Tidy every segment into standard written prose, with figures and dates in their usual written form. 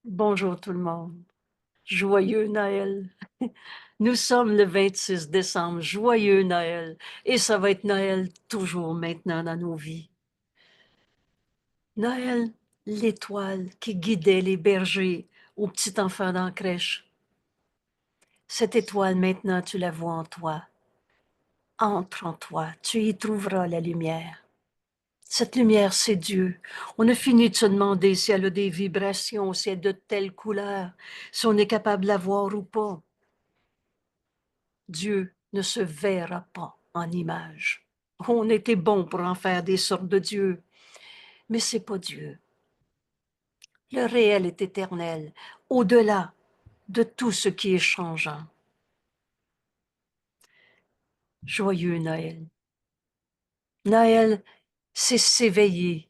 Bonjour tout le monde. Joyeux Noël. Nous sommes le 26 décembre. Joyeux Noël. Et ça va être Noël toujours maintenant dans nos vies. Noël, l'étoile qui guidait les bergers aux petits enfants dans la crèche. Cette étoile, maintenant, tu la vois en toi. Entre en toi. Tu y trouveras la lumière. Cette lumière, c'est Dieu. On a fini de se demander si elle a des vibrations, si elle est de telle couleur, si on est capable de la voir ou pas. Dieu ne se verra pas en image. On était bon pour en faire des sortes de dieux, mais c'est pas Dieu. Le réel est éternel, au-delà de tout ce qui est changeant. Joyeux Noël. Noël, c'est s'éveiller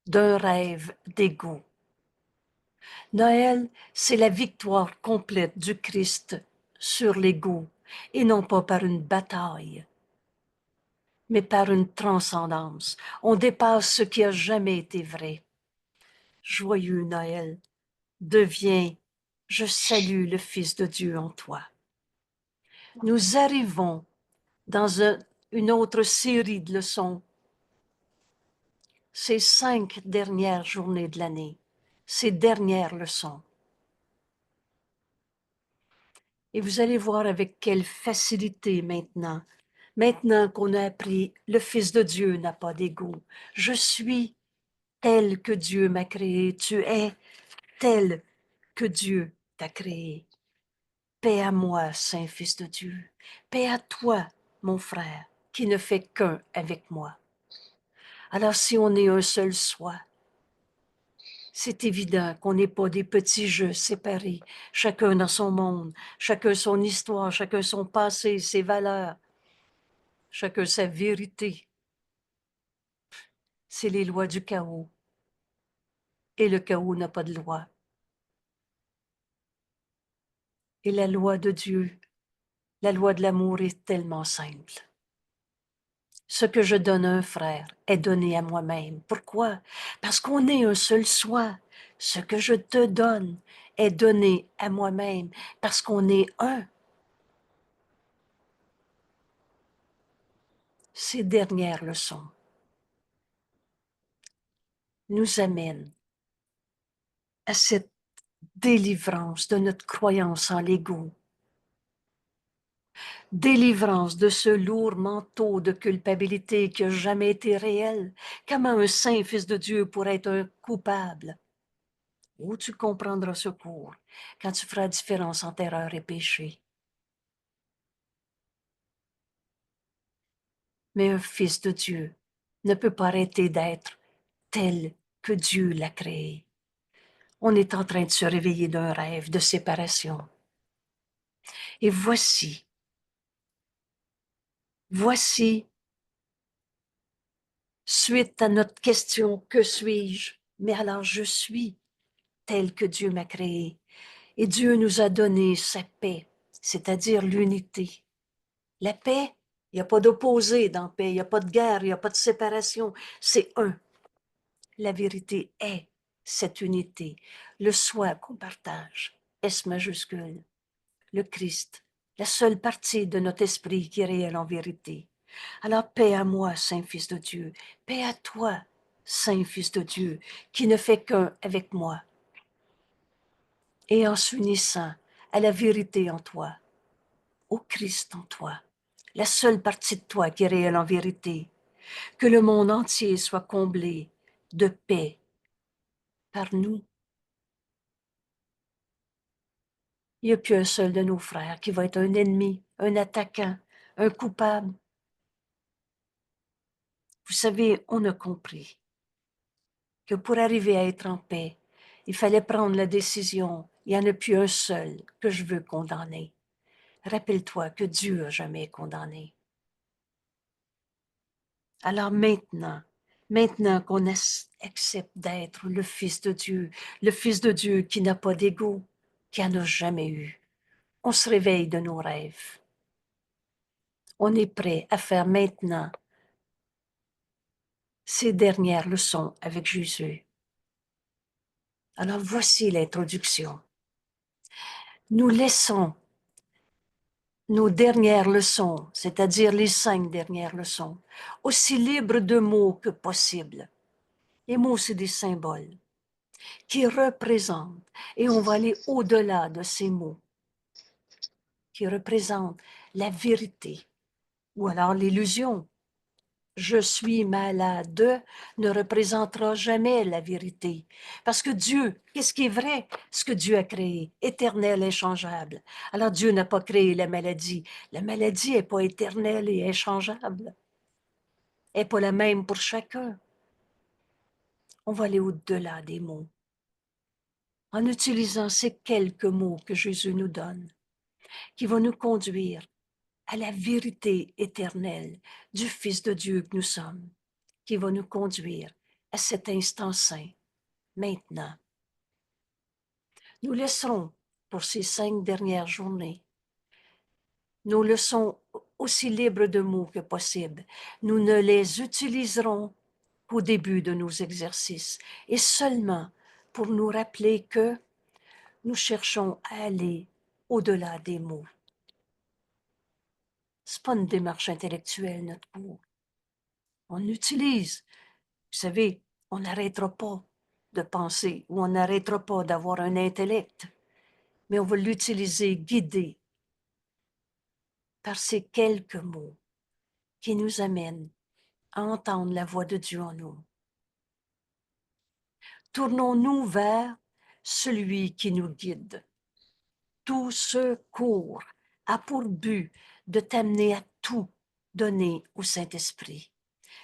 d'un rêve d'ego. Noël, c'est la victoire complète du Christ sur l'ego, et non pas par une bataille, mais par une transcendance. On dépasse ce qui a jamais été vrai. Joyeux Noël, deviens, je salue le Fils de Dieu en toi. Nous arrivons dans une autre série de leçons, ces 5 dernières journées de l'année, ces dernières leçons. Et vous allez voir avec quelle facilité maintenant qu'on a appris, le Fils de Dieu n'a pas d'ego. Je suis tel que Dieu m'a créé, tu es tel que Dieu t'a créé. Paix à moi, Saint Fils de Dieu. Paix à toi, mon frère, qui ne fait qu'un avec moi. Alors si on est un seul soi, c'est évident qu'on n'est pas des petits jeux séparés, chacun dans son monde, chacun son histoire, chacun son passé, ses valeurs, chacun sa vérité. C'est les lois du chaos. Et le chaos n'a pas de loi. Et la loi de Dieu, la loi de l'amour est tellement simple. Ce que je donne à un frère est donné à moi-même. Pourquoi? Parce qu'on est un seul soi. Ce que je te donne est donné à moi-même parce qu'on est un. Ces dernières leçons nous amènent à cette délivrance de notre croyance en l'ego, délivrance de ce lourd manteau de culpabilité qui n'a jamais été réel. Comment un saint fils de Dieu pourrait être un coupable? Où tu comprendras ce cours quand tu feras différence entre erreur et péché. Mais un fils de Dieu ne peut pas arrêter d'être tel que Dieu l'a créé. On est en train de se réveiller d'un rêve de séparation. Et voici, suite à notre question, que suis-je? Mais alors je suis tel que Dieu m'a créé. Et Dieu nous a donné sa paix, c'est-à-dire l'unité. La paix, il n'y a pas d'opposé dans la paix, il n'y a pas de guerre, il n'y a pas de séparation, c'est un. La vérité est cette unité, le soi qu'on partage, S majuscule, le Christ, la seule partie de notre esprit qui est réelle en vérité. Alors paix à moi, Saint Fils de Dieu, paix à toi, Saint Fils de Dieu, qui ne fait qu'un avec moi. Et en s'unissant à la vérité en toi, au Christ en toi, la seule partie de toi qui est réelle en vérité, que le monde entier soit comblé de paix par nous. Il n'y a plus un seul de nos frères qui va être un ennemi, un attaquant, un coupable. Vous savez, on a compris que pour arriver à être en paix, il fallait prendre la décision. Il n'y en a plus un seul que je veux condamner. Rappelle-toi que Dieu n'a jamais condamné. Alors maintenant qu'on accepte d'être le Fils de Dieu, le Fils de Dieu qui n'a pas d'ego, qui en a jamais eu, on se réveille de nos rêves. On est prêt à faire maintenant ces dernières leçons avec Jésus. Alors voici l'introduction. Nous laissons nos dernières leçons, c'est-à-dire les 5 dernières leçons, aussi libres de mots que possible. Les mots, c'est des symboles qui représentent, et on va aller au-delà de ces mots, qui représentent la vérité, ou alors l'illusion. Je suis malade ne représentera jamais la vérité. Parce que Dieu, qu'est-ce qui est vrai? Ce que Dieu a créé, éternel, inchangeable. Alors Dieu n'a pas créé la maladie. La maladie n'est pas éternelle et inchangeable. Elle n'est pas la même pour chacun. On va aller au-delà des mots. En utilisant ces quelques mots que Jésus nous donne, qui vont nous conduire à la vérité éternelle du Fils de Dieu que nous sommes, qui va nous conduire à cet instant saint, maintenant. Nous laisserons, pour ces 5 dernières journées, nos leçons aussi libres de mots que possible. Nous ne les utiliserons qu'au début de nos exercices et seulement pour nous rappeler que nous cherchons à aller au-delà des mots. Ce n'est pas une démarche intellectuelle, notre cours. On utilise, vous savez, on n'arrêtera pas de penser ou on n'arrêtera pas d'avoir un intellect, mais on va l'utiliser guidé par ces quelques mots qui nous amènent à entendre la voix de Dieu en nous. Tournons-nous vers celui qui nous guide. Tout ce cours a pour but de t'amener à tout donner au Saint-Esprit.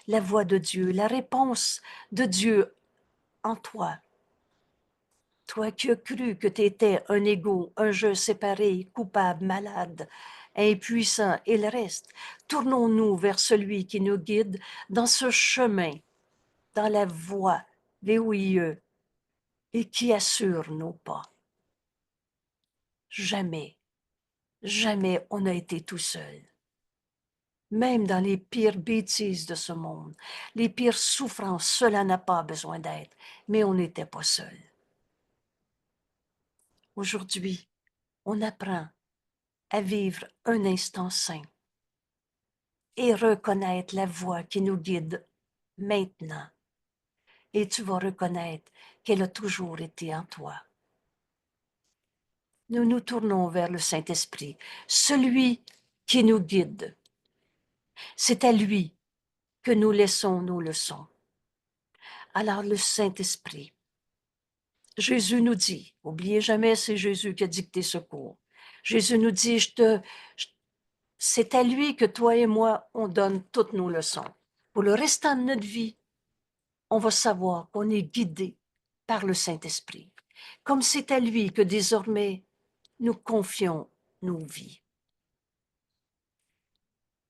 La voix de Dieu, la réponse de Dieu en toi. Toi qui as cru que tu étais un égo, un jeu séparé, coupable, malade, impuissant et le reste, tournons-nous vers celui qui nous guide dans ce chemin, dans la voie verrouilleuse et qui assure nos pas. Jamais, jamais on n'a été tout seul. Même dans les pires bêtises de ce monde, les pires souffrances, cela n'a pas besoin d'être, mais on n'était pas seul. Aujourd'hui, on apprend à vivre un instant saint et reconnaître la voix qui nous guide maintenant. Et tu vas reconnaître qu'elle a toujours été en toi. Nous nous tournons vers le Saint-Esprit, celui qui nous guide. C'est à lui que nous laissons nos leçons. Alors le Saint-Esprit, Jésus nous dit, oubliez jamais, c'est Jésus qui a dicté ce cours. Jésus nous dit, c'est à lui que toi et moi, on donne toutes nos leçons. Pour le restant de notre vie, on va savoir qu'on est guidé par le Saint-Esprit. Comme c'est à lui que désormais, nous confions nos vies.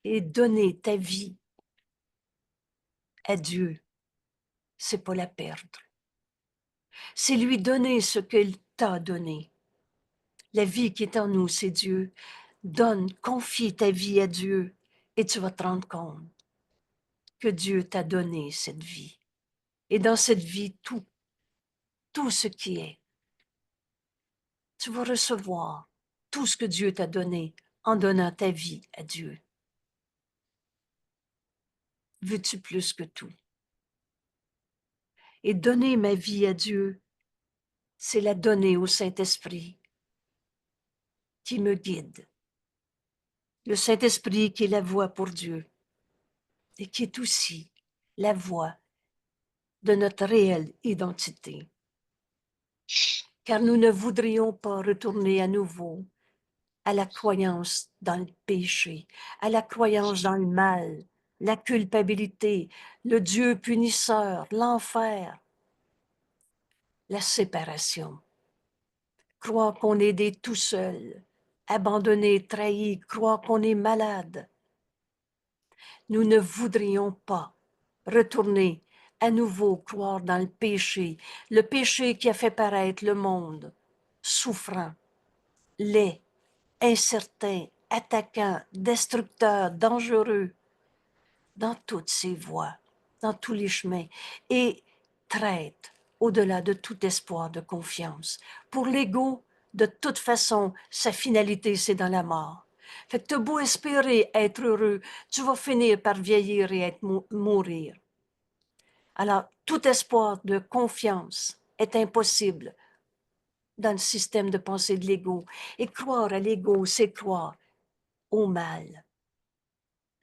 Et donner ta vie à Dieu, c'est pas la perdre. C'est lui donner ce qu'il t'a donné. La vie qui est en nous, c'est Dieu. Donne, confie ta vie à Dieu et tu vas te rendre compte que Dieu t'a donné cette vie. Et dans cette vie, tout ce qui est, tu vas recevoir tout ce que Dieu t'a donné en donnant ta vie à Dieu. Veux-tu plus que tout? Et donner ma vie à Dieu, c'est la donner au Saint-Esprit qui me guide. Le Saint-Esprit qui est la voix pour Dieu et qui est aussi la voix de notre réelle identité. Car nous ne voudrions pas retourner à nouveau à la croyance dans le péché, à la croyance dans le mal, la culpabilité, le Dieu punisseur, l'enfer, la séparation. Croire qu'on est des tout seuls, abandonnés, trahis, croire qu'on est malade. Nous ne voudrions pas retourner à nouveau croire dans le péché qui a fait paraître le monde souffrant, laid, incertain, attaquant, destructeur, dangereux, dans toutes ses voies, dans tous les chemins, et traître au-delà de tout espoir de confiance. Pour l'ego, de toute façon, sa finalité, c'est dans la mort. Fait que t'as beau espérer être heureux, tu vas finir par vieillir et mourir. Alors, tout espoir de confiance est impossible dans le système de pensée de l'ego. Et croire à l'ego, c'est croire au mal,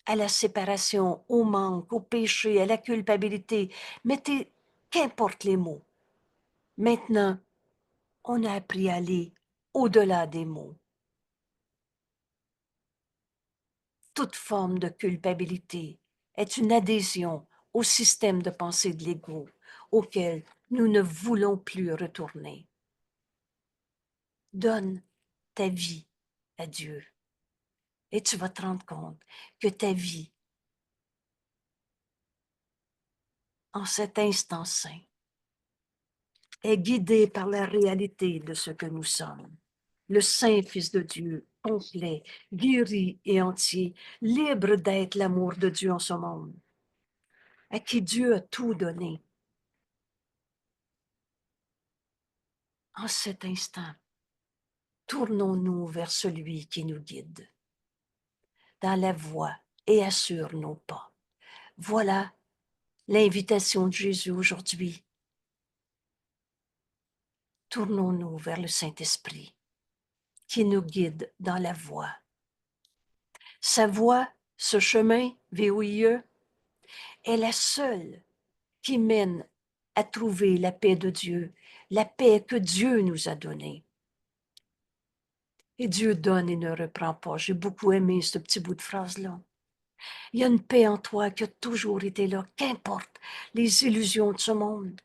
à la séparation, au manque, au péché, à la culpabilité. Mettez qu'importe les mots. Maintenant, on a appris à aller au-delà des mots. Toute forme de culpabilité est une adhésion au système de pensée de l'ego auquel nous ne voulons plus retourner. Donne ta vie à Dieu et tu vas te rendre compte que ta vie, en cet instant saint, est guidée par la réalité de ce que nous sommes. Le Saint Fils de Dieu, complet, guéri et entier, libre d'être l'amour de Dieu en ce monde, à qui Dieu a tout donné. En cet instant, tournons-nous vers celui qui nous guide dans la voie et assure nos pas. Voilà l'invitation de Jésus aujourd'hui. Tournons-nous vers le Saint-Esprit qui nous guide dans la voie. Sa voie, ce chemin VOIE, est la seule qui mène à trouver la paix de Dieu, la paix que Dieu nous a donnée. Et Dieu donne et ne reprend pas. J'ai beaucoup aimé ce petit bout de phrase-là. Il y a une paix en toi qui a toujours été là, qu'importe les illusions de ce monde.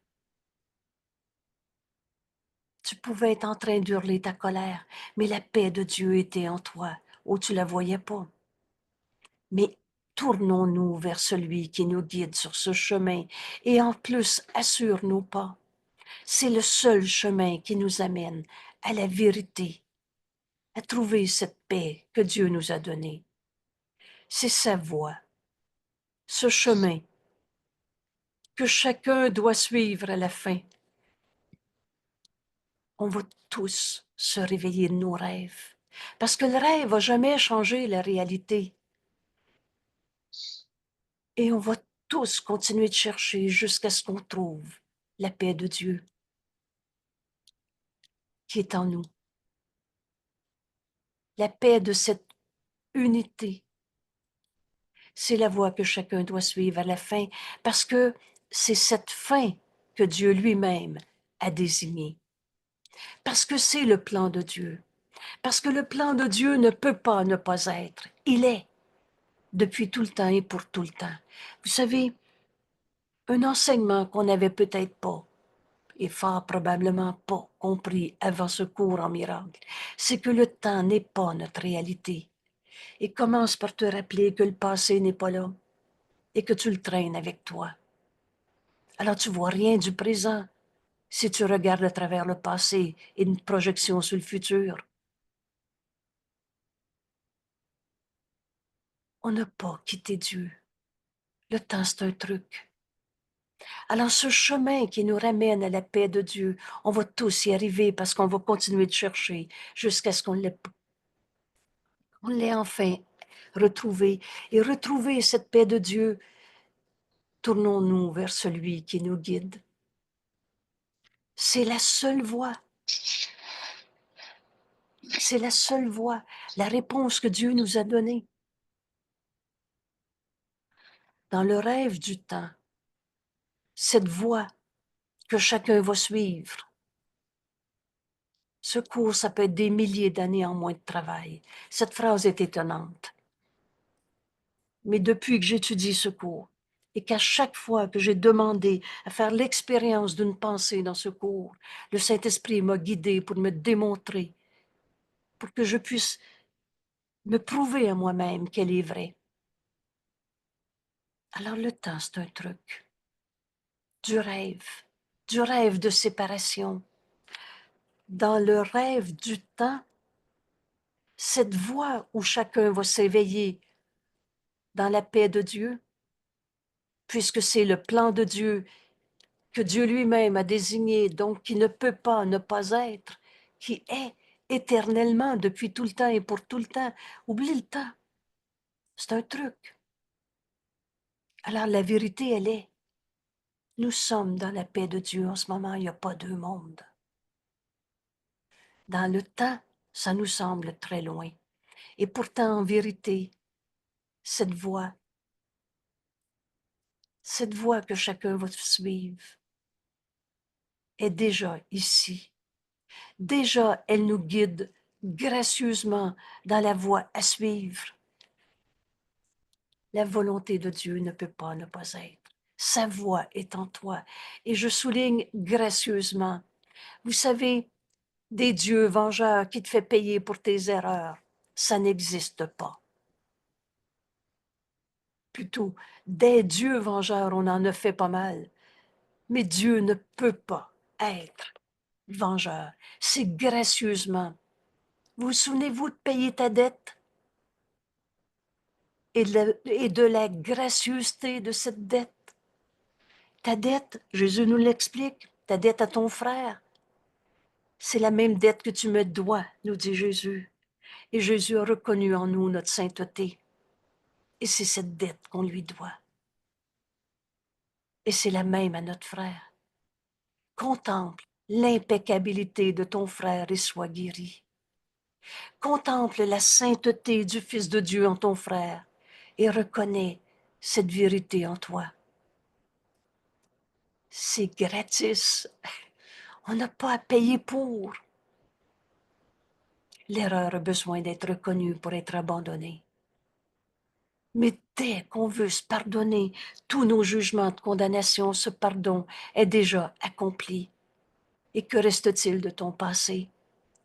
Tu pouvais être en train d'hurler ta colère, mais la paix de Dieu était en toi, ou tu la voyais pas. Mais tournons-nous vers celui qui nous guide sur ce chemin et en plus assure nos pas. C'est le seul chemin qui nous amène à la vérité, à trouver cette paix que Dieu nous a donnée. C'est sa voie, ce chemin que chacun doit suivre à la fin. On va tous se réveiller de nos rêves, parce que le rêve va jamais changer la réalité. Et on va tous continuer de chercher jusqu'à ce qu'on trouve la paix de Dieu qui est en nous. La paix de cette unité. C'est la voie que chacun doit suivre à la fin, parce que c'est cette fin que Dieu lui-même a désignée. Parce que c'est le plan de Dieu. Parce que le plan de Dieu ne peut pas ne pas être. Il est depuis tout le temps et pour tout le temps. Vous savez, un enseignement qu'on n'avait peut-être pas, et fort probablement pas compris avant ce cours en miracle, c'est que le temps n'est pas notre réalité. Et commence par te rappeler que le passé n'est pas là et que tu le traînes avec toi. Alors tu vois rien du présent si tu regardes à travers le passé et une projection sur le futur. On n'a pas quitté Dieu. Le temps, c'est un truc. Alors ce chemin qui nous ramène à la paix de Dieu, on va tous y arriver parce qu'on va continuer de chercher jusqu'à ce qu'on l'ait enfin retrouvé. Et retrouver cette paix de Dieu, tournons-nous vers celui qui nous guide. C'est la seule voie. C'est la seule voie, la réponse que Dieu nous a donnée. Dans le rêve du temps, cette voie que chacun va suivre. Ce cours, ça peut être des milliers d'années en moins de travail. Cette phrase est étonnante. Mais depuis que j'étudie ce cours, et qu'à chaque fois que j'ai demandé à faire l'expérience d'une pensée dans ce cours, le Saint-Esprit m'a guidé pour me démontrer, pour que je puisse me prouver à moi-même qu'elle est vraie. Alors le temps, c'est un truc. Du rêve de séparation. Dans le rêve du temps, cette voie où chacun va s'éveiller dans la paix de Dieu, puisque c'est le plan de Dieu que Dieu lui-même a désigné, donc qui ne peut pas ne pas être, qui est éternellement, depuis tout le temps et pour tout le temps. Oublie le temps. C'est un truc. Alors la vérité, elle est, nous sommes dans la paix de Dieu en ce moment, il n'y a pas deux mondes. Dans le temps, ça nous semble très loin. Et pourtant, en vérité, cette voie que chacun va suivre, est déjà ici. Déjà, elle nous guide gracieusement dans la voie à suivre. La volonté de Dieu ne peut pas ne pas être. Sa voix est en toi. Et je souligne gracieusement, vous savez, des dieux vengeurs qui te fait payer pour tes erreurs, ça n'existe pas. Plutôt, des dieux vengeurs, on en a fait pas mal. Mais Dieu ne peut pas être vengeur. C'est gracieusement. Vous souvenez-vous de payer ta dette et de la gracieuseté de cette dette? Ta dette, Jésus nous l'explique, ta dette à ton frère, c'est la même dette que tu me dois, nous dit Jésus. Et Jésus a reconnu en nous notre sainteté. Et c'est cette dette qu'on lui doit. Et c'est la même à notre frère. Contemple l'impeccabilité de ton frère et sois guéri. Contemple la sainteté du Fils de Dieu en ton frère et reconnais cette vérité en toi. C'est gratis. On n'a pas à payer pour. L'erreur a besoin d'être reconnue pour être abandonnée. Mais dès qu'on veut se pardonner, tous nos jugements de condamnation, ce pardon est déjà accompli. Et que reste-t-il de ton passé?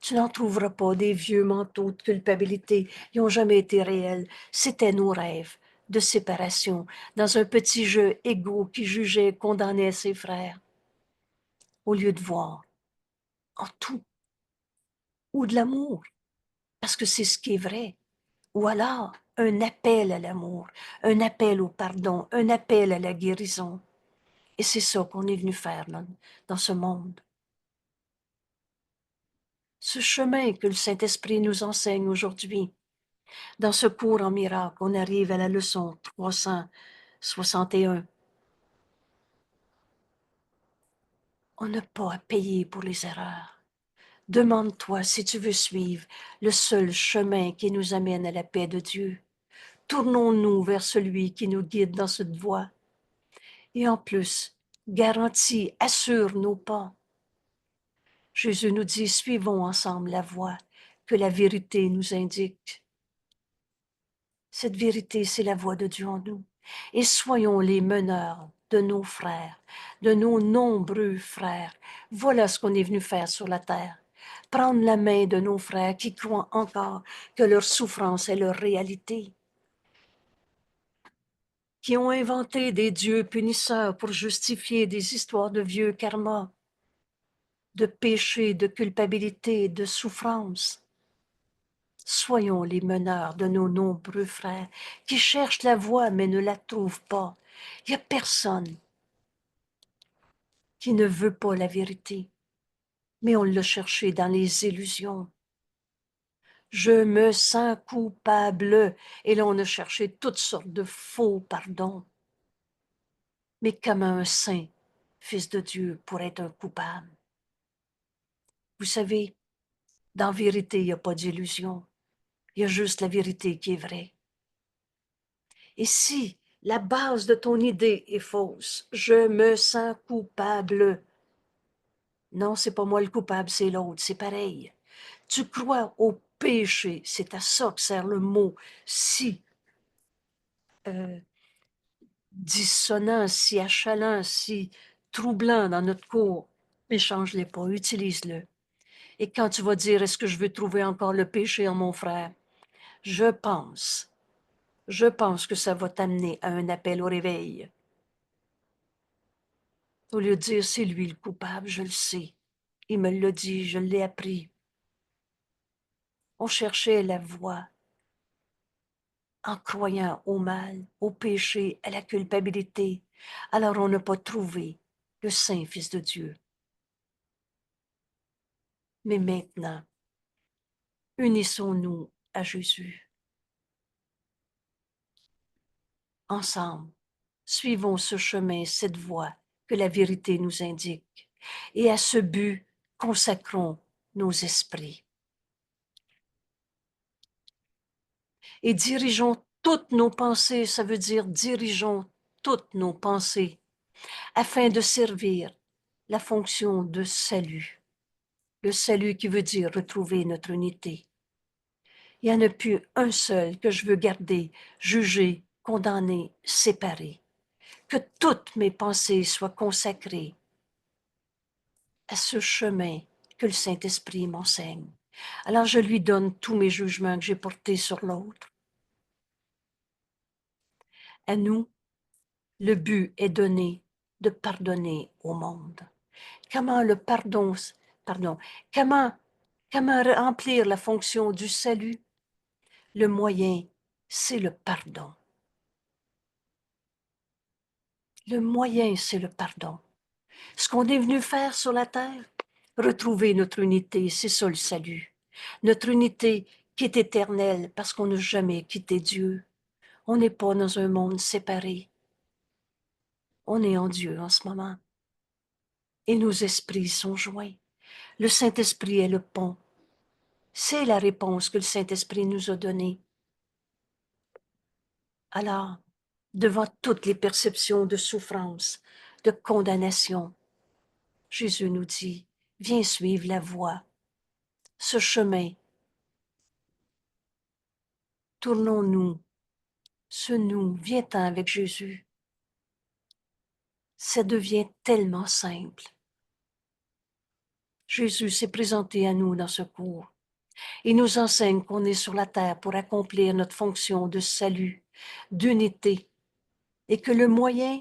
Tu n'en trouveras pas, des vieux manteaux de culpabilité. Ils n'ont jamais été réels. C'était nos rêves de séparation, dans un petit jeu égaux qui jugeait et condamnait ses frères. Au lieu de voir en tout, ou de l'amour, parce que c'est ce qui est vrai. Ou alors, un appel à l'amour, un appel au pardon, un appel à la guérison. Et c'est ça qu'on est venu faire dans ce monde. Ce chemin que le Saint-Esprit nous enseigne aujourd'hui, dans ce cours en miracle, on arrive à la leçon 361. On n'a pas à payer pour les erreurs. Demande-toi si tu veux suivre le seul chemin qui nous amène à la paix de Dieu. Tournons-nous vers celui qui nous guide dans cette voie. Et en plus, garantit, assure nos pas. Jésus nous dit, suivons ensemble la voie que la vérité nous indique. Cette vérité, c'est la voix de Dieu en nous. Et soyons les meneurs de nos frères, de nos nombreux frères. Voilà ce qu'on est venu faire sur la terre. Prendre la main de nos frères qui croient encore que leur souffrance est leur réalité, qui ont inventé des dieux punisseurs pour justifier des histoires de vieux karma, de péché, de culpabilité, de souffrance. Soyons les meneurs de nos nombreux frères qui cherchent la voie mais ne la trouvent pas. Il n'y a personne qui ne veut pas la vérité, mais on l'a cherché dans les illusions. Je me sens coupable, et là on a cherché toutes sortes de faux pardons. Mais comment un saint, fils de Dieu, pourrait être un coupable? Vous savez, dans la vérité, il n'y a pas d'illusion. Il y a juste la vérité qui est vraie. Et si la base de ton idée est fausse, je me sens coupable. Non, c'est pas moi le coupable, c'est l'autre, c'est pareil. Tu crois au péché, c'est à ça que sert le mot si euh, dissonant, si achalant, si troublant dans notre cours. Mais change-les pas, utilise-le. Et quand tu vas dire, est-ce que je veux trouver encore le péché en mon frère? Je pense que ça va t'amener à un appel au réveil. Au lieu de dire, c'est lui le coupable, je le sais. Il me l'a dit, je l'ai appris. On cherchait la voie en croyant au mal, au péché, à la culpabilité. Alors on n'a pas trouvé le Saint Fils de Dieu. Mais maintenant, unissons-nous à Jésus. Ensemble, suivons ce chemin, cette voie que la vérité nous indique, et à ce but, consacrons nos esprits. Et dirigeons toutes nos pensées, ça veut dire dirigeons toutes nos pensées, afin de servir la fonction de salut. Le salut qui veut dire retrouver notre unité. Il n'y en a plus un seul que je veux garder, juger, condamner, séparer. Que toutes mes pensées soient consacrées à ce chemin que le Saint-Esprit m'enseigne. Alors je lui donne tous mes jugements que j'ai portés sur l'autre. À nous, le but est donné de pardonner au monde. Comment le comment remplir la fonction du salut? Le moyen, c'est le pardon. Le moyen, c'est le pardon. Ce qu'on est venu faire sur la terre, retrouver notre unité, c'est ça le salut. Notre unité qui est éternelle parce qu'on n'a jamais quitté Dieu. On n'est pas dans un monde séparé. On est en Dieu en ce moment. Et nos esprits sont joints. Le Saint-Esprit est le pont. C'est la réponse que le Saint-Esprit nous a donnée. Alors, devant toutes les perceptions de souffrance, de condamnation, Jésus nous dit, viens suivre la voie, ce chemin. Tournons-nous, viens-t'en avec Jésus. Ça devient tellement simple. Jésus s'est présenté à nous dans ce cours. Il nous enseigne qu'on est sur la terre pour accomplir notre fonction de salut, d'unité, et que le moyen,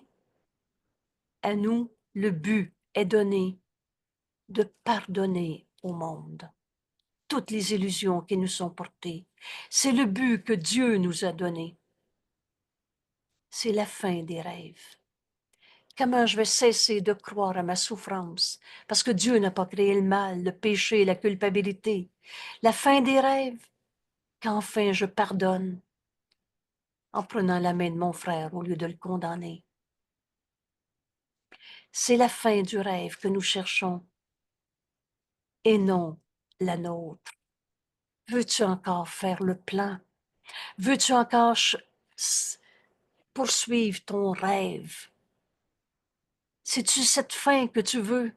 à nous, le but est donné de pardonner au monde toutes les illusions qui nous sont portées. C'est le but que Dieu nous a donné. C'est la fin des rêves. Comment je vais cesser de croire à ma souffrance? Parce que Dieu n'a pas créé le mal, le péché, la culpabilité. La fin des rêves, qu'enfin je pardonne en prenant la main de mon frère au lieu de le condamner. C'est la fin du rêve que nous cherchons et non la nôtre. Veux-tu encore faire le plan? Veux-tu encore poursuivre ton rêve? C'est-tu cette fin que tu veux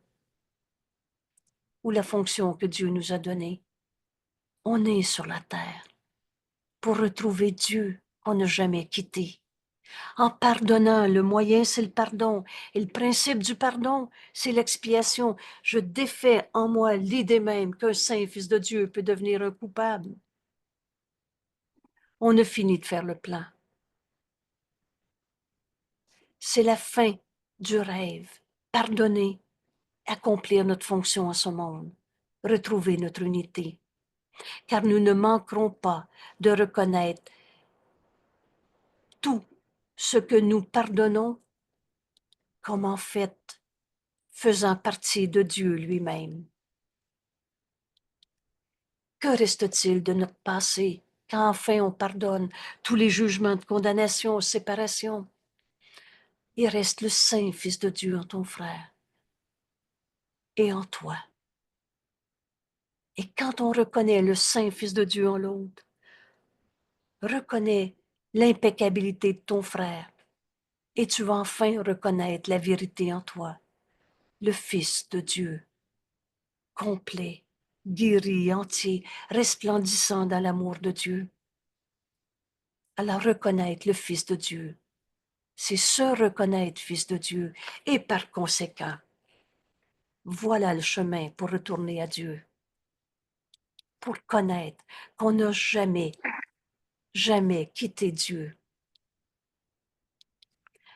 ou la fonction que Dieu nous a donnée? On est sur la terre pour retrouver Dieu qu'on n'a jamais quitté. En pardonnant, le moyen, c'est le pardon. Et le principe du pardon, c'est l'expiation. Je défais en moi l'idée même qu'un saint fils de Dieu peut devenir un coupable. On a fini de faire le plan. C'est la fin du rêve. Pardonner, accomplir notre fonction en ce monde, retrouver notre unité. Car nous ne manquerons pas de reconnaître tout ce que nous pardonnons comme en fait faisant partie de Dieu lui-même. Que reste-t-il de notre passé quand enfin on pardonne tous les jugements de condamnation, séparation? Il reste le Saint Fils de Dieu en ton frère et en toi. Et quand on reconnaît le Saint Fils de Dieu en l'autre, reconnais l'impeccabilité de ton frère et tu vas enfin reconnaître la vérité en toi, le Fils de Dieu, complet, guéri, entier, resplendissant dans l'amour de Dieu. Alors reconnaître le Fils de Dieu, c'est se reconnaître Fils de Dieu et par conséquent, voilà le chemin pour retourner à Dieu, pour connaître qu'on n'a jamais, jamais quitté Dieu.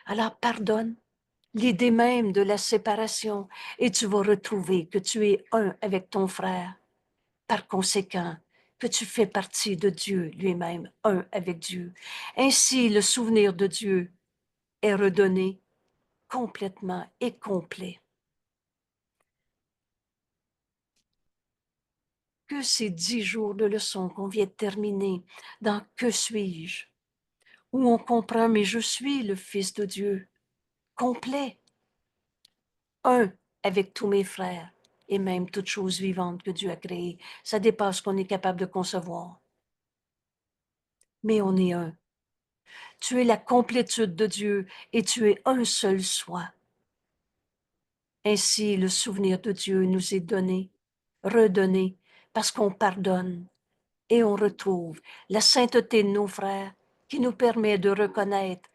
Alors pardonne l'idée même de la séparation et tu vas retrouver que tu es un avec ton frère. Par conséquent, que tu fais partie de Dieu lui-même, un avec Dieu. Ainsi, le souvenir de Dieu est redonné complètement et complet. que ces 10 jours de leçons qu'on vient de terminer dans Que suis-je, où on comprend, mais je suis le Fils de Dieu, complet, un avec tous mes frères et même toutes choses vivantes que Dieu a créées. Ça dépasse ce qu'on est capable de concevoir. Mais on est un. Tu es la complétude de Dieu et tu es un seul soi. Ainsi, le souvenir de Dieu nous est donné, redonné, parce qu'on pardonne et on retrouve la sainteté de nos frères qui nous permet de reconnaître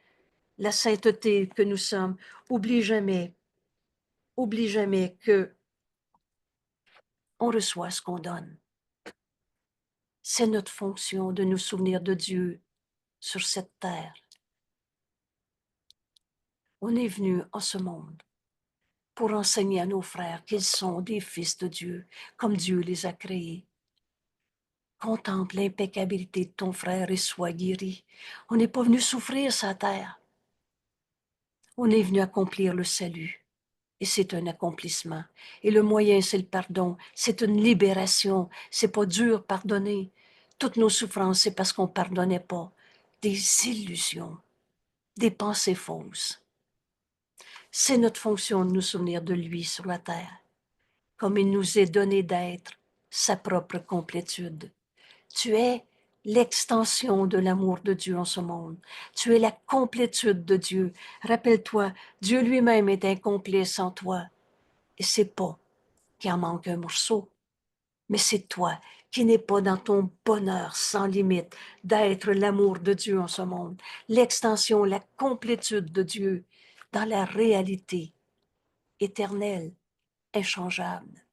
la sainteté que nous sommes. Oublie jamais que on reçoit ce qu'on donne. C'est notre fonction de nous souvenir de Dieu sur cette terre. On est venu en ce monde pour enseigner à nos frères qu'ils sont des fils de Dieu, comme Dieu les a créés. Contemple l'impeccabilité de ton frère et sois guéri. On n'est pas venu souffrir sa terre. On est venu accomplir le salut. Et c'est un accomplissement. Et le moyen, c'est le pardon. C'est une libération. C'est pas dur pardonner. Toutes nos souffrances, c'est parce qu'on pardonnait pas. Des illusions, des pensées fausses. C'est notre fonction de nous souvenir de lui sur la terre, comme il nous est donné d'être sa propre complétude. Tu es l'extension de l'amour de Dieu en ce monde. Tu es la complétude de Dieu. Rappelle-toi, Dieu lui-même est incomplet sans toi. Et c'est pas qu'il en manque un morceau, mais c'est toi qui n'es pas dans ton bonheur sans limite d'être l'amour de Dieu en ce monde, l'extension, la complétude de Dieu dans la réalité éternelle, inchangeable.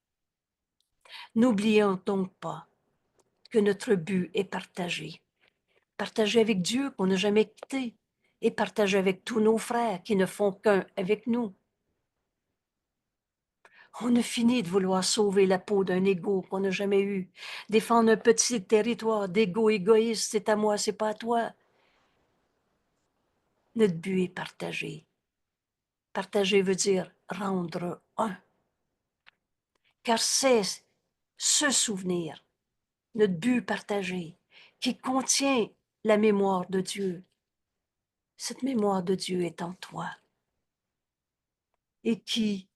N'oublions donc pas que notre but est partagé. Partagé avec Dieu qu'on n'a jamais quitté et partagé avec tous nos frères qui ne font qu'un avec nous. On a fini de vouloir sauver la peau d'un égo qu'on n'a jamais eu, défendre un petit territoire d'égo égoïste, c'est à moi, c'est pas à toi. Notre but est partagé. Partager veut dire rendre un. Car c'est ce souvenir, notre but partagé, qui contient la mémoire de Dieu. Cette mémoire de Dieu est en toi et qui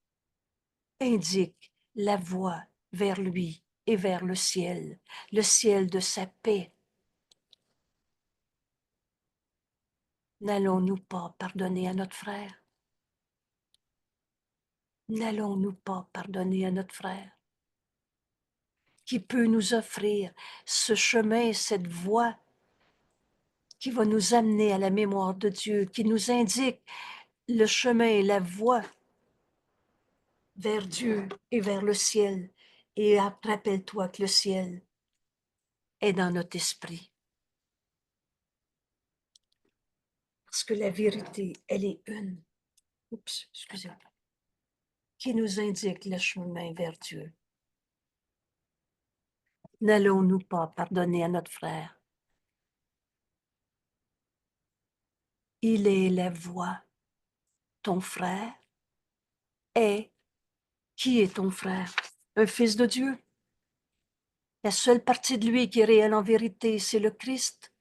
indique la voie vers lui et vers le ciel de sa paix. N'allons-nous pas pardonner à notre frère? N'allons-nous pas pardonner à notre frère qui peut nous offrir ce chemin, cette voie qui va nous amener à la mémoire de Dieu, qui nous indique le chemin et la voie vers Dieu et vers le ciel. Et rappelle-toi que le ciel est dans notre esprit. Parce que la vérité, elle est une. Oups, excusez-moi. Qui nous indique le chemin vers Dieu. N'allons-nous pas pardonner à notre frère? Il est la voie. Ton frère est. Qui est ton frère? Un fils de Dieu. La seule partie de lui qui est réelle en vérité, c'est le Christ.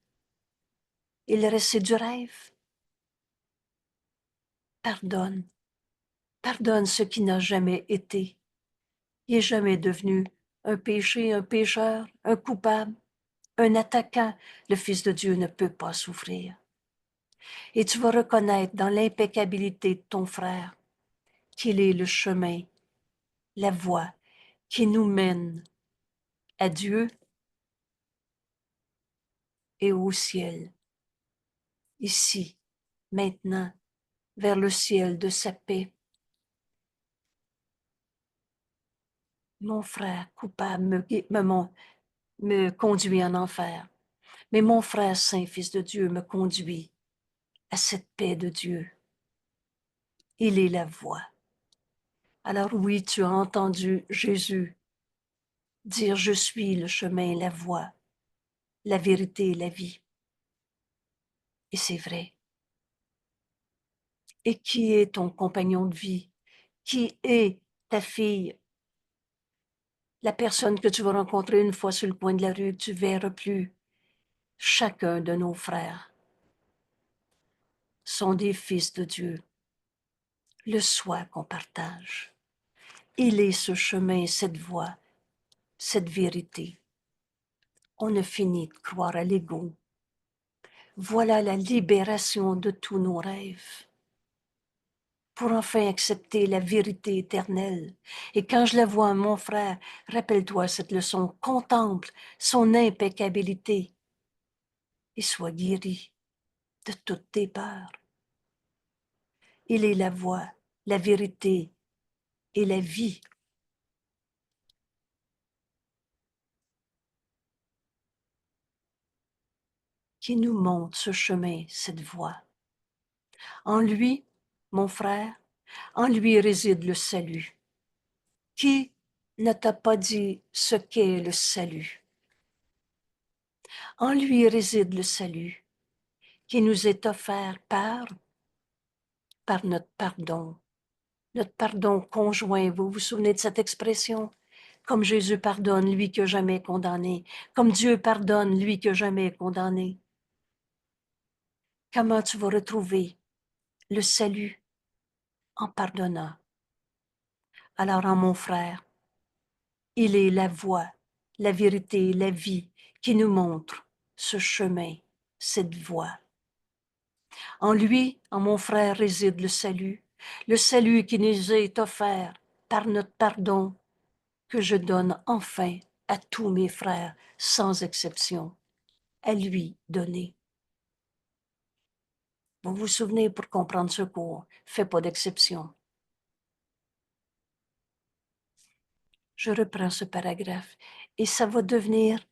Et le reste, c'est du rêve. Pardonne. Pardonne ce qui n'a jamais été. Il n'est jamais devenu un péché, un pécheur, un coupable, un attaquant. Le Fils de Dieu ne peut pas souffrir. Et tu vas reconnaître dans l'impeccabilité de ton frère qu'il est le chemin, la voie qui nous mène à Dieu et au ciel, ici, maintenant, vers le ciel de sa paix. Mon frère coupable me conduit en enfer, mais mon frère saint, fils de Dieu, me conduit à cette paix de Dieu. Il est la voie. Alors oui, tu as entendu Jésus dire « Je suis le chemin, la voie, la vérité et la vie ». Et c'est vrai. Et qui est ton compagnon de vie? Qui est ta fille? la personne que tu vas rencontrer une fois sur le coin de la rue, que tu verras plus. Chacun de nos frères sont des fils de Dieu. Le soi qu'on partage. Il est ce chemin, cette voie, cette vérité. On a fini de croire à l'ego. Voilà la libération de tous nos rêves. Pour enfin accepter la vérité éternelle. Et quand je la vois, mon frère, rappelle-toi cette leçon, contemple son impeccabilité et sois guéri de toutes tes peurs. Il est la voie, la vérité et la vie. Qui nous montre ce chemin, cette voie. En lui, mon frère, en lui réside le salut. Qui ne t'a pas dit ce qu'est le salut? En lui réside le salut, qui nous est offert par notre pardon conjoint. Vous vous souvenez de cette expression? Comme Jésus pardonne, lui que jamais condamné. Comme Dieu pardonne, lui que jamais condamné. Comment tu vas retrouver le salut? En pardonnant. Alors, mon frère, il est la voie, la vérité, la vie qui nous montre ce chemin, cette voie. En lui, en mon frère, réside le salut qui nous est offert par notre pardon que je donne enfin à tous mes frères, sans exception, à lui donner. Vous vous souvenez, pour comprendre ce cours, fais pas d'exception. Je reprends ce paragraphe et ça va devenir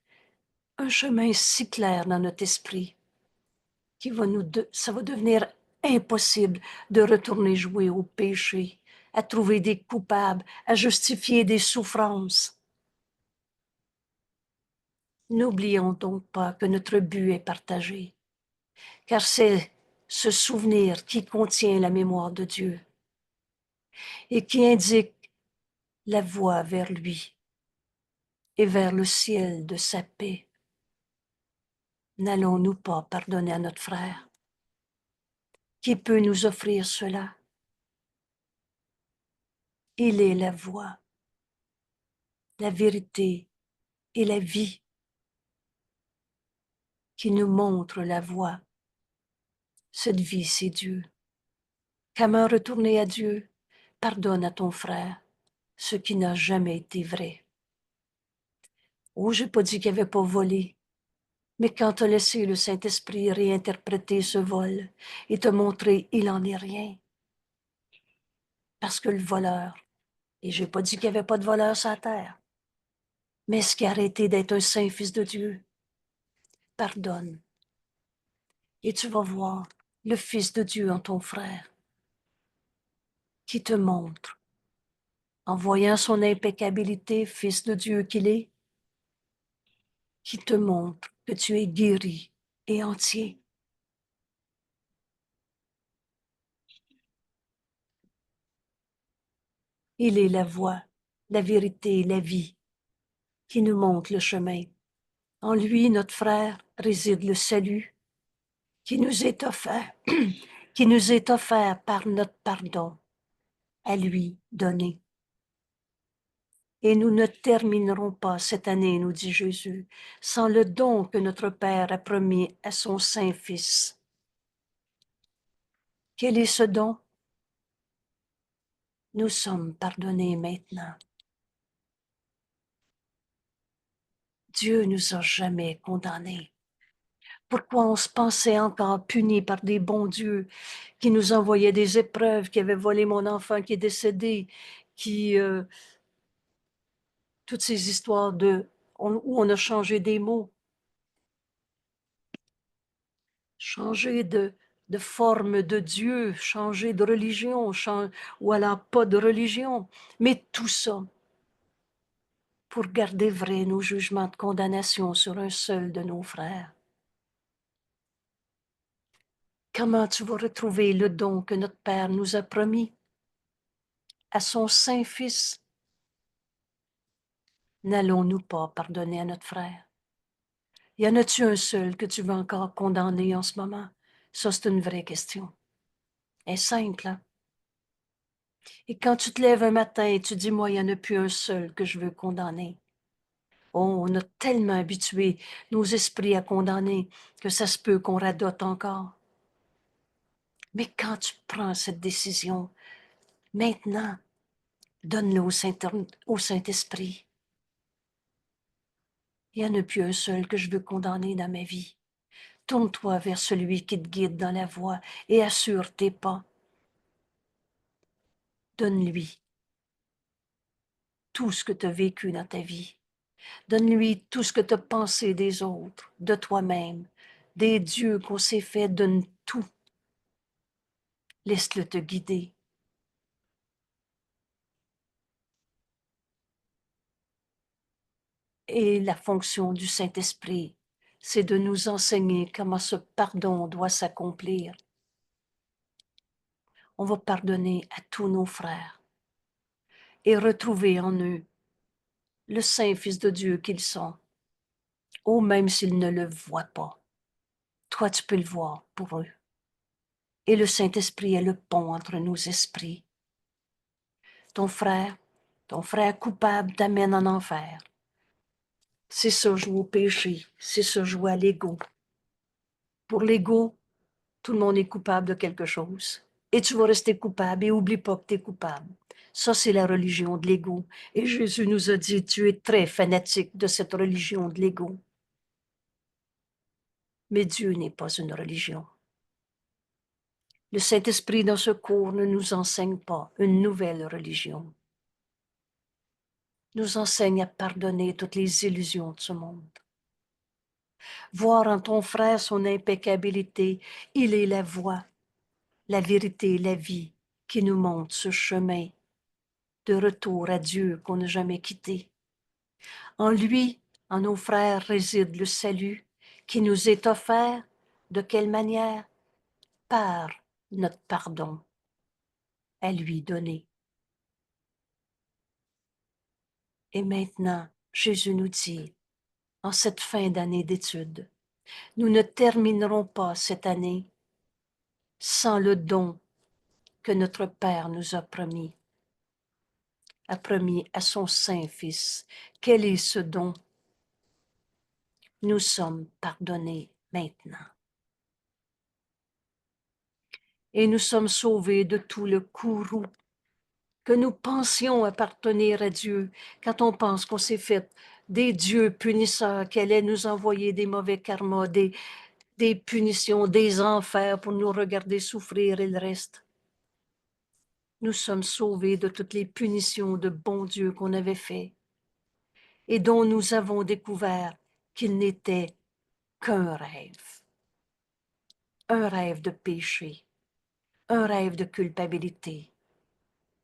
un chemin si clair dans notre esprit ça va devenir impossible de retourner jouer au péché, à trouver des coupables, à justifier des souffrances. N'oublions donc pas que notre but est partagé, car c'est ce souvenir qui contient la mémoire de Dieu et qui indique la voie vers lui et vers le ciel de sa paix. N'allons-nous pas pardonner à notre frère? Qui peut nous offrir cela? Il est la voie, la vérité et la vie qui nous montre la voie. Cette vie, c'est Dieu. Comment retourner à Dieu? Pardonne à ton frère ce qui n'a jamais été vrai. Oh, j'ai pas dit qu'il n'avait pas volé, mais quand tu as laissé le Saint-Esprit réinterpréter ce vol et te montrer, il n'en est rien. Parce que le voleur, et j'ai pas dit qu'il n'y avait pas de voleur sur la terre, mais ce qui a arrêté d'être un saint fils de Dieu, pardonne. Et tu vas voir le Fils de Dieu en ton frère, qui te montre, en voyant son impeccabilité, Fils de Dieu qu'il est, qui te montre que tu es guéri et entier. Il est la voie, la vérité, la vie, qui nous montre le chemin. En lui, notre frère, réside le salut, qui nous est offert, qui nous est offert par notre pardon, à lui donné. Et nous ne terminerons pas cette année, nous dit Jésus, sans le don que notre Père a promis à son Saint-Fils. Quel est ce don? Nous sommes pardonnés maintenant. Dieu nous a jamais condamnés. Pourquoi on se pensait encore punis par des bons dieux qui nous envoyaient des épreuves, qui avaient volé mon enfant qui est décédé, toutes ces histoires où on a changé des mots, changé de forme de Dieu, changé de religion, ou alors pas de religion, mais tout ça pour garder vrai nos jugements de condamnation sur un seul de nos frères. Comment tu vas retrouver le don que notre Père nous a promis à son Saint-Fils? N'allons-nous pas pardonner à notre frère? Y en a-tu un seul que tu veux encore condamner en ce moment? Ça, c'est une vraie question. Elle est simple, hein? Et quand tu te lèves un matin et tu dis, moi, il n'y en a plus un seul que je veux condamner. Oh, on a tellement habitué nos esprits à condamner que ça se peut qu'on radote encore. Mais quand tu prends cette décision, maintenant, donne-le au Saint-Esprit. Il n'y en a plus un seul que je veux condamner dans ma vie. Tourne-toi vers celui qui te guide dans la voie et assure tes pas. Donne-lui tout ce que tu as vécu dans ta vie. Donne-lui tout ce que tu as pensé des autres, de toi-même, des dieux qu'on s'est fait. Donne tout. Laisse-le te guider. Et la fonction du Saint-Esprit, c'est de nous enseigner comment ce pardon doit s'accomplir. On va pardonner à tous nos frères et retrouver en eux le Saint Fils de Dieu qu'ils sont, ou même s'ils ne le voient pas. Toi, tu peux le voir pour eux. Et le Saint-Esprit est le pont entre nos esprits. Ton frère coupable t'amène en enfer. C'est ça, jouer au péché. C'est ça, jouer à l'ego. Pour l'ego, tout le monde est coupable de quelque chose. Et tu vas rester coupable et oublie pas que tu es coupable. Ça, c'est la religion de l'ego. Et Jésus nous a dit, tu es très fanatique de cette religion de l'ego. Mais Dieu n'est pas une religion. Le Saint-Esprit dans ce cours ne nous enseigne pas une nouvelle religion. Nous enseigne à pardonner toutes les illusions de ce monde. Voir en ton frère son impeccabilité, il est la voie, la vérité, la vie qui nous montre ce chemin de retour à Dieu qu'on n'a jamais quitté. En lui, en nos frères, réside le salut qui nous est offert. De quelle manière? Par notre pardon à lui donner. Et maintenant, Jésus nous dit, en cette fin d'année d'études, nous ne terminerons pas cette année sans le don que notre Père nous a promis à son Saint-Fils. Quel est ce don? Nous sommes pardonnés maintenant. Et nous sommes sauvés de tout le courroux que nous pensions appartenir à Dieu quand on pense qu'on s'est fait des dieux punisseurs qui allaient nous envoyer des mauvais karmas, des punitions, des enfers pour nous regarder souffrir et le reste. Nous sommes sauvés de toutes les punitions de bon Dieu qu'on avait fait et dont nous avons découvert qu'il n'était qu'un rêve de péché, un rêve de culpabilité.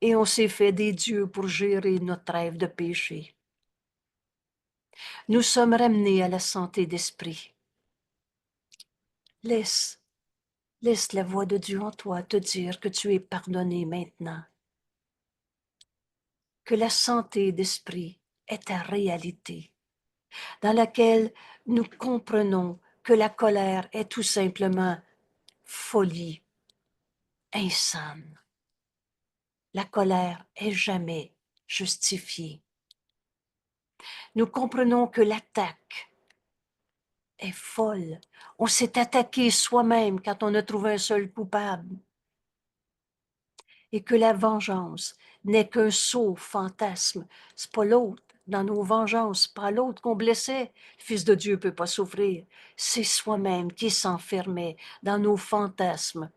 Et on s'est fait des dieux pour gérer notre rêve de péché. Nous sommes ramenés à la santé d'esprit. Laisse la voix de Dieu en toi te dire que tu es pardonné maintenant, que la santé d'esprit est ta réalité, dans laquelle nous comprenons que la colère est tout simplement folie, insane. La colère est jamais justifiée. Nous comprenons que l'attaque est folle. On s'est attaqué soi-même quand on a trouvé un seul coupable. Et que la vengeance n'est qu'un sot fantasme. C'est pas l'autre. Dans nos vengeances, pas l'autre qu'on blessait. Le Fils de Dieu peut pas souffrir. C'est soi-même qui s'enfermait dans nos fantasmes.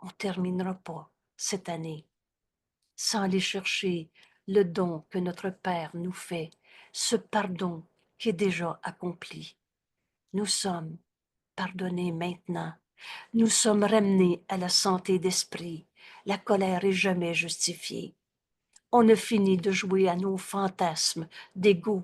On terminera pas cette année sans aller chercher le don que notre Père nous fait, ce pardon qui est déjà accompli. Nous sommes pardonnés maintenant. Nous sommes ramenés à la santé d'esprit. La colère est jamais justifiée. On a fini de jouer à nos fantasmes d'ego.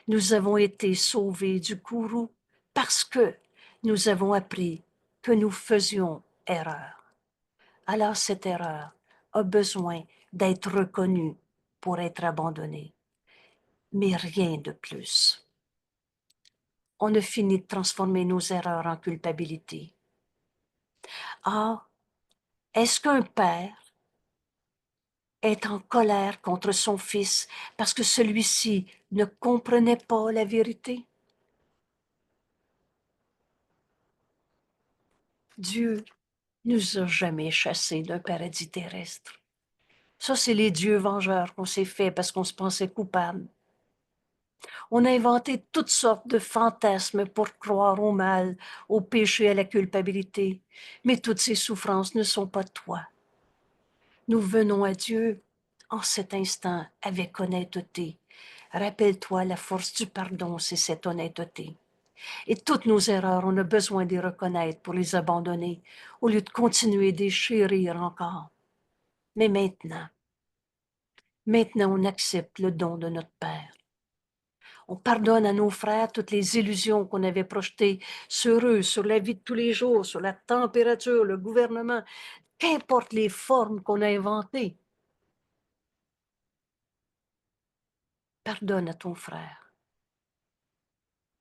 Nous avons été sauvés du courroux parce que nous avons appris que nous faisions erreur. Alors cette erreur a besoin d'être reconnu pour être abandonné, mais rien de plus. On a fini de transformer nos erreurs en culpabilité. Ah, est-ce qu'un père est en colère contre son fils parce que celui-ci ne comprenait pas la vérité? Dieu nous a jamais chassés d'un paradis terrestre. Ça, c'est les dieux vengeurs qu'on s'est fait parce qu'on se pensait coupable. On a inventé toutes sortes de fantasmes pour croire au mal, au péché, à la culpabilité. Mais toutes ces souffrances ne sont pas de toi. Nous venons à Dieu en cet instant avec honnêteté. Rappelle-toi, la force du pardon, c'est cette honnêteté. Et toutes nos erreurs, on a besoin de les reconnaître pour les abandonner, au lieu de continuer de chérir encore. Mais maintenant, on accepte le don de notre Père. On pardonne à nos frères toutes les illusions qu'on avait projetées sur eux, sur la vie de tous les jours, sur la température, le gouvernement, qu'importe les formes qu'on a inventées. Pardonne à ton frère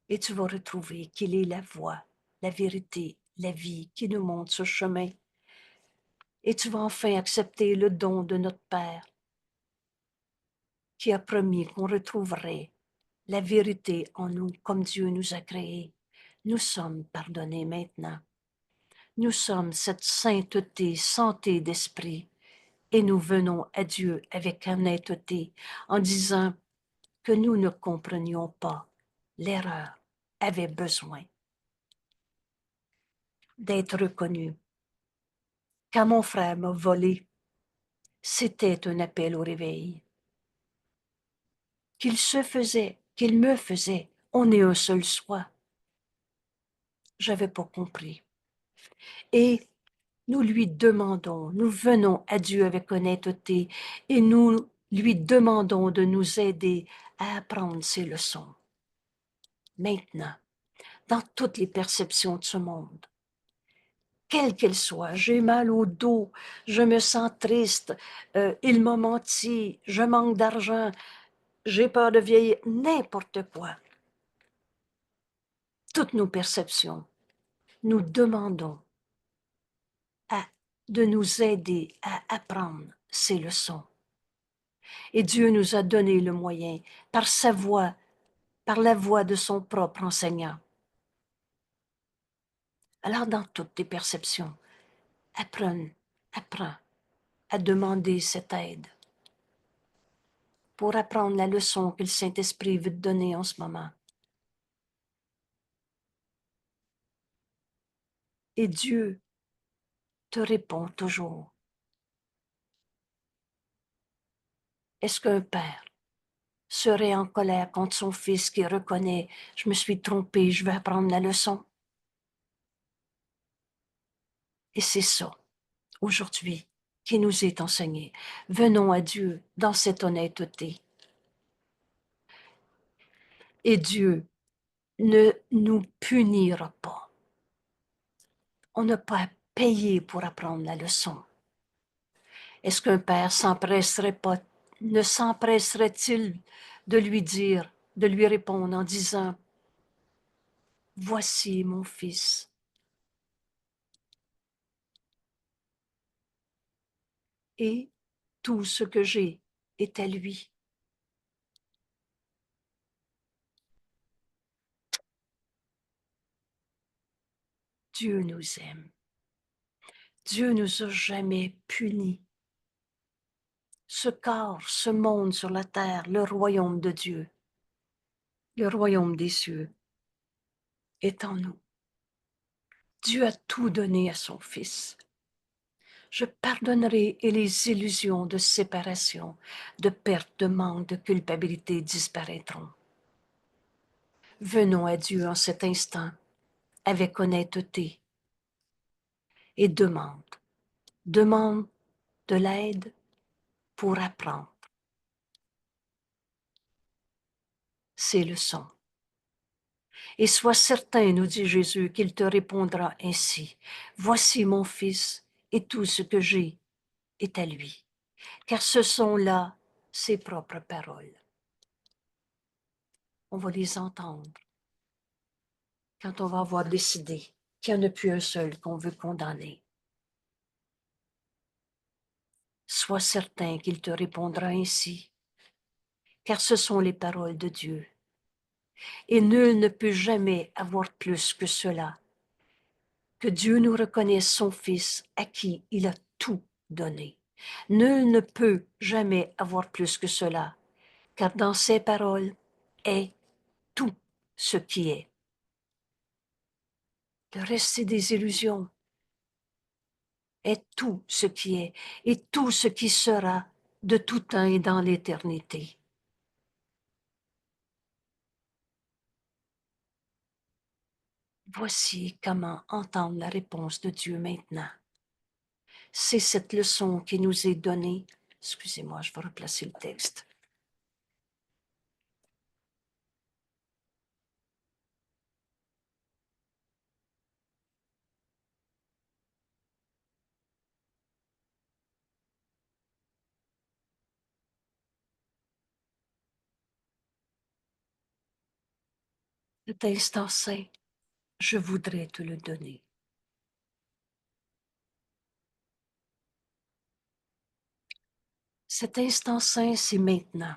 et tu vas retrouver qu'il est la voie, la vérité, la vie qui nous montre ce chemin. Et tu vas enfin accepter le don de notre Père qui a promis qu'on retrouverait la vérité en nous comme Dieu nous a créés. Nous sommes pardonnés maintenant. Nous sommes cette sainteté, santé d'esprit, et nous venons à Dieu avec honnêteté en disant que nous ne comprenions pas l'erreur, avait besoin d'être reconnue. Quand mon frère m'a volé, c'était un appel au réveil. Qu'il me faisait, on est un seul soi. J'avais pas compris. Et nous lui demandons, nous venons à Dieu avec honnêteté et nous lui demandons de nous aider à apprendre ces leçons. Maintenant, dans toutes les perceptions de ce monde, quelles qu'elles soient, j'ai mal au dos, je me sens triste, il m'a menti, je manque d'argent, j'ai peur de vieillir, n'importe quoi. Toutes nos perceptions, nous demandons de nous aider à apprendre ces leçons. Et Dieu nous a donné le moyen, par sa voix, par la voix de son propre enseignant. Alors, dans toutes tes perceptions, apprends à demander cette aide pour apprendre la leçon que le Saint-Esprit veut te donner en ce moment. Et Dieu te répond toujours. Est-ce qu'un père serait en colère contre son fils qui reconnaît « Je me suis trompé, je vais apprendre la leçon ». Et c'est ça, aujourd'hui, qui nous est enseigné. Venons à Dieu dans cette honnêteté. Et Dieu ne nous punira pas. On n'a pas à payer pour apprendre la leçon. Est-ce qu'un père ne s'empresserait-il de lui dire, de lui répondre en disant « Voici mon fils ». Et tout ce que j'ai est à lui. Dieu nous aime. Dieu ne nous a jamais punis. Ce corps, ce monde sur la terre, le royaume de Dieu, le royaume des cieux, est en nous. Dieu a tout donné à son Fils. Je pardonnerai et les illusions de séparation, de perte, de manque, de culpabilité disparaîtront. Venons à Dieu en cet instant avec honnêteté et demande de l'aide pour apprendre ces leçons. Et sois certain, nous dit Jésus, qu'il te répondra ainsi. Voici mon fils, et tout ce que j'ai est à lui. car ce sont là ses propres paroles. On va les entendre quand on va avoir décidé qu'il n'y en a plus un seul qu'on veut condamner. Sois certain qu'il te répondra ainsi, car ce sont les paroles de Dieu. Et nul ne peut jamais avoir plus que cela, que Dieu nous reconnaisse son Fils à qui il a tout donné. Nul ne peut jamais avoir plus que cela, car dans ses paroles est tout ce qui est. Le reste, c'est des illusions. Est tout ce qui est et tout ce qui sera de tout temps et dans l'éternité. Voici comment entendre la réponse de Dieu maintenant. C'est cette leçon qui nous est donnée. Excusez-moi, je vais replacer le texte. Cet instant saint, je voudrais te le donner. Cet instant saint, c'est maintenant.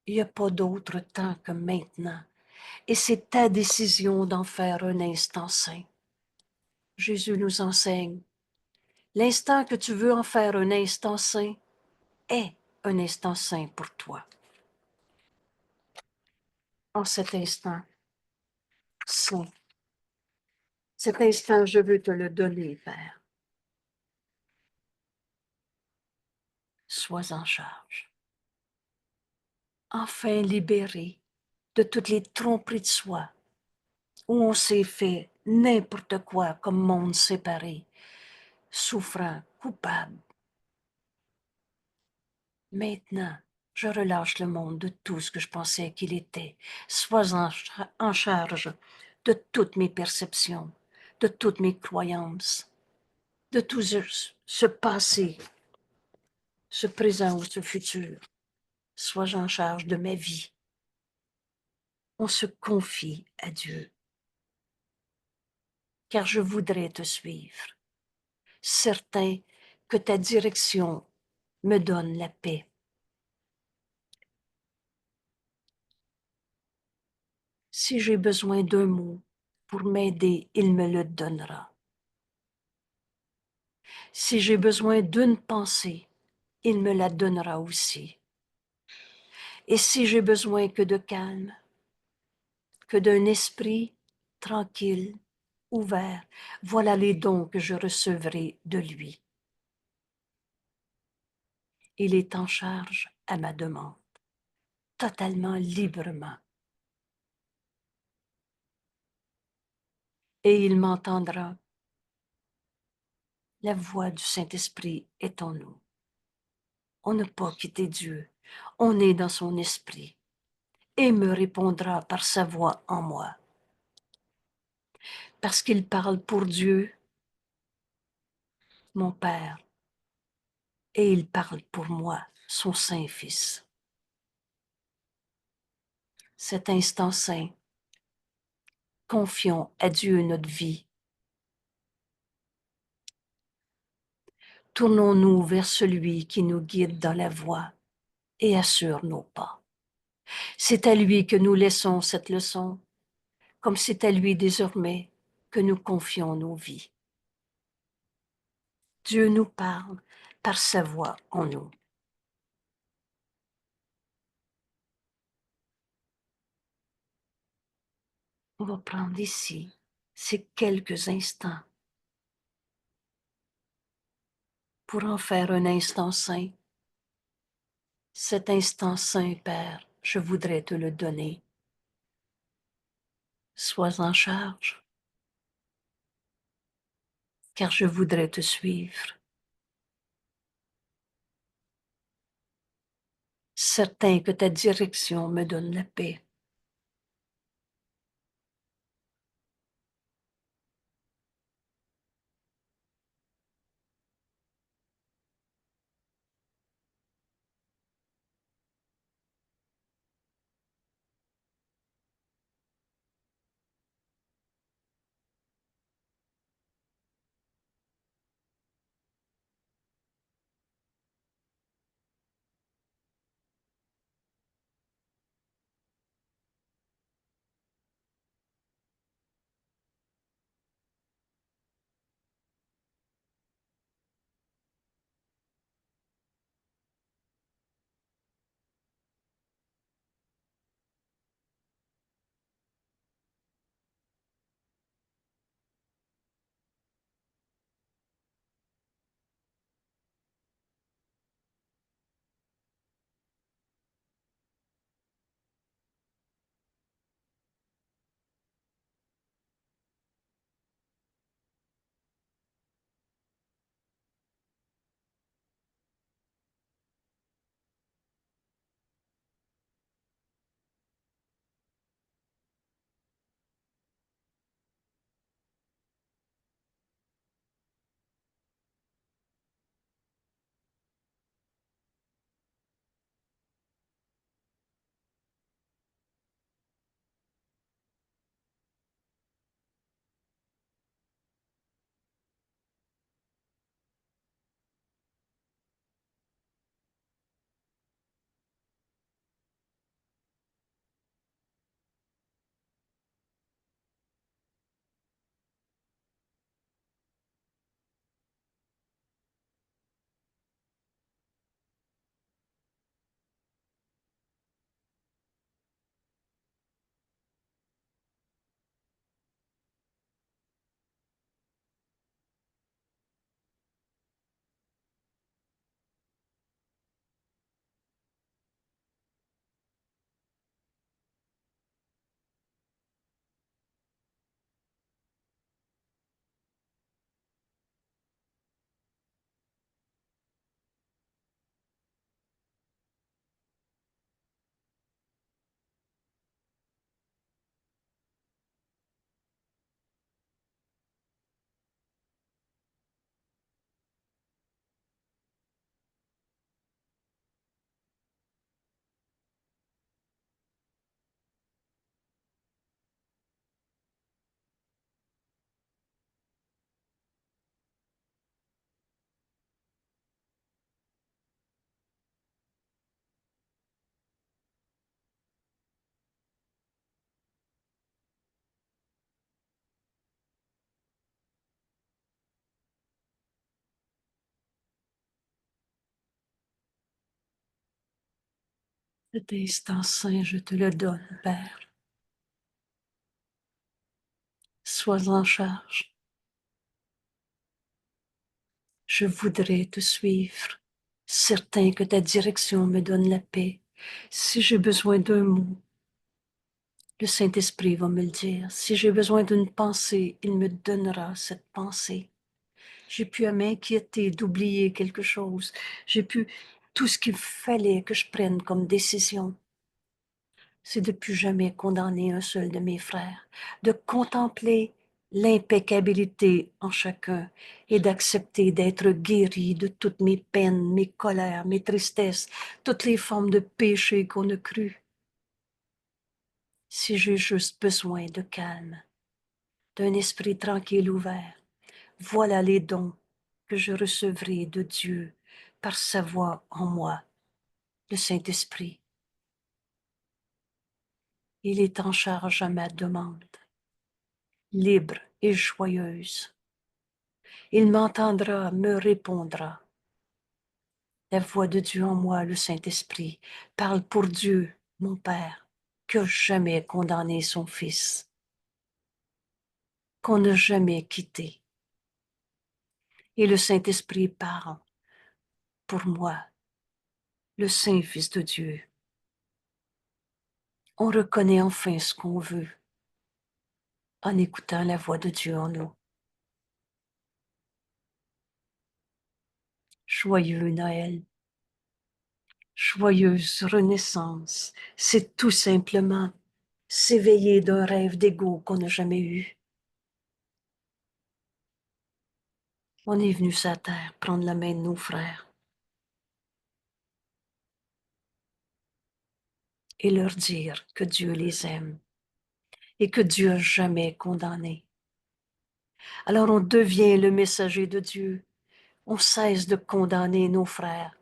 Il n'y a pas d'autre temps que maintenant. Et c'est ta décision d'en faire un instant saint. Jésus nous enseigne. L'instant que tu veux en faire un instant saint est un instant saint pour toi. En cet instant saint, cet instant, je veux te le donner, Père. Sois en charge. Enfin libéré de toutes les tromperies de soi, où on s'est fait n'importe quoi comme monde séparé, souffrant, coupable. Maintenant, je relâche le monde de tout ce que je pensais qu'il était. Sois en charge de toutes mes perceptions, de toutes mes croyances, de tout ce passé, ce présent ou ce futur. Sois en charge de ma vie. On se confie à Dieu, car je voudrais te suivre, certain que ta direction me donne la paix. Si j'ai besoin d'un mot pour m'aider, il me le donnera. Si j'ai besoin d'une pensée, il me la donnera aussi. Et si j'ai besoin que de calme, que d'un esprit tranquille, ouvert, voilà les dons que je recevrai de lui. Il est en charge à ma demande, totalement librement. Et il m'entendra. La voix du Saint-Esprit est en nous. On n'a pas quitté Dieu, on est dans son esprit et me répondra par sa voix en moi. Parce qu'il parle pour Dieu, mon Père, et il parle pour moi, son Saint-Fils. Cet instant saint, confions à Dieu notre vie. Tournons-nous vers celui qui nous guide dans la voie et assure nos pas. C'est à lui que nous laissons cette leçon, comme c'est à lui désormais que nous confions nos vies. Dieu nous parle par sa voix en nous. On va prendre ici ces quelques instants pour en faire un instant saint. Cet instant saint, Père, je voudrais te le donner. Sois en charge, car je voudrais te suivre. Certain que ta direction me donne la paix. Cet instant saint, je te le donne, Père. Sois en charge. Je voudrais te suivre, certain que ta direction me donne la paix. Si j'ai besoin d'un mot, le Saint-Esprit va me le dire. Si j'ai besoin d'une pensée, il me donnera cette pensée. J'ai pu à m'inquiéter d'oublier quelque chose. J'ai pu tout ce qu'il fallait que je prenne comme décision. C'est de plus jamais condamner un seul de mes frères, de contempler l'impeccabilité en chacun et d'accepter d'être guéri de toutes mes peines, mes colères, mes tristesses, toutes les formes de péché qu'on a cru. Si j'ai juste besoin de calme, d'un esprit tranquille ouvert, voilà les dons que je recevrai de Dieu par sa voix en moi, le Saint-Esprit. Il est en charge à ma demande, libre et joyeuse. Il m'entendra, me répondra. La voix de Dieu en moi, le Saint-Esprit, parle pour Dieu, mon Père, qui n'a jamais condamné son Fils, qu'on n'a jamais quitté. Et le Saint-Esprit parle pour moi, le Saint-Fils de Dieu. On reconnaît enfin ce qu'on veut en écoutant la voix de Dieu en nous. Joyeux Noël, joyeuse renaissance, c'est tout simplement s'éveiller d'un rêve d'ego qu'on n'a jamais eu. On est venu sur la terre prendre la main de nos frères et leur dire que Dieu les aime et que Dieu n'a jamais condamné. Alors on devient le messager de Dieu. On cesse de condamner nos frères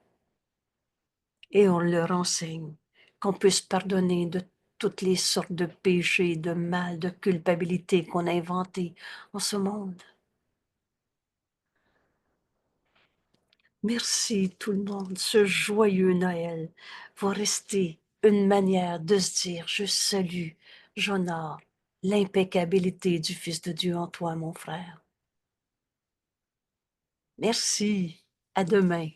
et on leur enseigne qu'on puisse pardonner de toutes les sortes de péchés, de mal, de culpabilité qu'on a inventés en ce monde. Merci tout le monde. Ce joyeux Noël va rester une manière de se dire, je salue, j'honore l'impeccabilité du Fils de Dieu en toi, mon frère. Merci. À demain.